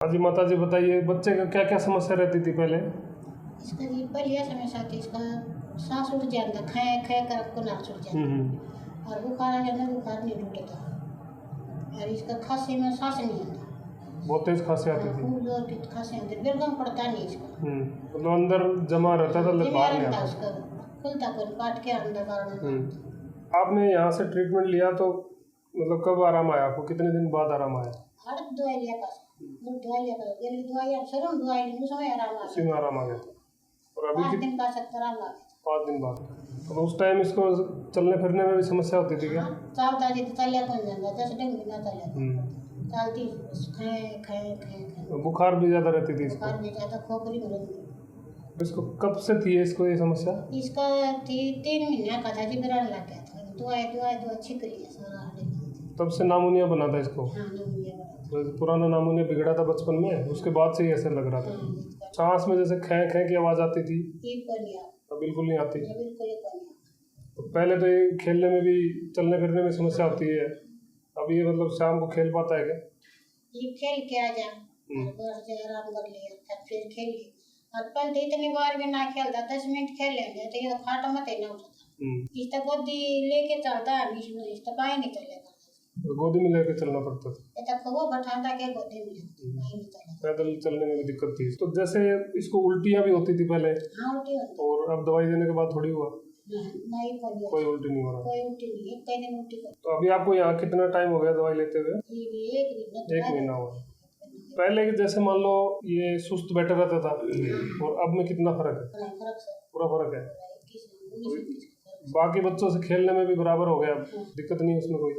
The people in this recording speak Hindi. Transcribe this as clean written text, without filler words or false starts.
हाँ जी माता जी, बताइए बच्चे का क्या क्या समस्या रहती थी पहले? इसका जी पहले यह समस्या थी, इसका सांस उठ जाता, खे खे कर को नाक उठ जाता और बुखार आ जाता, बुखार नहीं उठता और इसका खांसी में सांस नहीं आता, बहुत तेज खांसी आती थी। खूब जोर की खांसी आती, बिल्कुल पड़ता नहीं इसका, मतलब अंदर जमा रहता था, बाहर नहीं आता। उसका खुलता कर काट के अंदर बाहर। आपने यहाँ से ट्रीटमेंट लिया तो मतलब कब आराम आया आपको, कितने दिन बाद आराम आया? हर दवाई लिया पास दवाई लिया कर ये दवाई अब सर दवाई लेने समय आराम आ उसी में आराम आ गया था। और अभी 5 दिन का सकता आराम आ गया। 5 दिन बाद। तो उस टाइम इसको चलने फिरने में भी समस्या होती थी क्या? चलता जी तो चलिया कौन जाता, 10 दिन भी ना चलिया चलती खे खे खे बुखार भी ज़्यादा रहती थी इसको? बुखार भी ज़्यादा, खोपड़ी में रहती। इसको कब से थी इसको ये समस्या? इसका 3 महीने का था जी, बिरान लग गया था, दवाई छिक रही है सारा हड्डी। तब से नामुनिया बना था इसको? हाँ नमूनिया बना था। तो पुराना नामुनिया बिगड़ा था बचपन में, उसके बाद से ही ऐसे लग रहा था। सांस में जैसे खे खे की आवाज़ आती थी, ये बिल्कुल नहीं आती। बिल्कुल ही नहीं। तो पहले तो ये खेलने में भी, चलने फिरने में समस्या होती है, अब ये मतलब शाम को खेल पाता है क्या? ये खेल के आ जा बस जो आराम कर लिया फिर खेल लिया, और पहले इतनी बार भी ना खेलता, 10 मिनट खेल लेंगे तो ये खाट मत ही ना उठता, इस तक गोदी लेके चलता है, इस तक पाए नहीं चलेगा, गोदी में लेके चलना पड़ता था। ये तक वो बैठाता के गोदी में नहीं चलेगा, पैदल चलने में भी दिक्कत थी। तो जैसे इसको उल्टियाँ भी होती थी पहले, हाँ उल्टी होती, और अब दवाई देने के बाद थोड़ी हुआ? नहीं कोई उल्टी नहीं हो रहा? कोई उल्टी नहीं है, कई दिन उल्टी कर। तो अभी आपको यहाँ कितना टाइम हो गया दवाई लेते हुए? एक महीना हुआ। पहले के जैसे मान लो ये सुस्त बैठा रहता था, और अब में कितना फर्क है? पूरा फर्क है। बाकी बच्चों से खेलने में भी बराबर हो गया, दिक्कत नहीं उसमें कोई?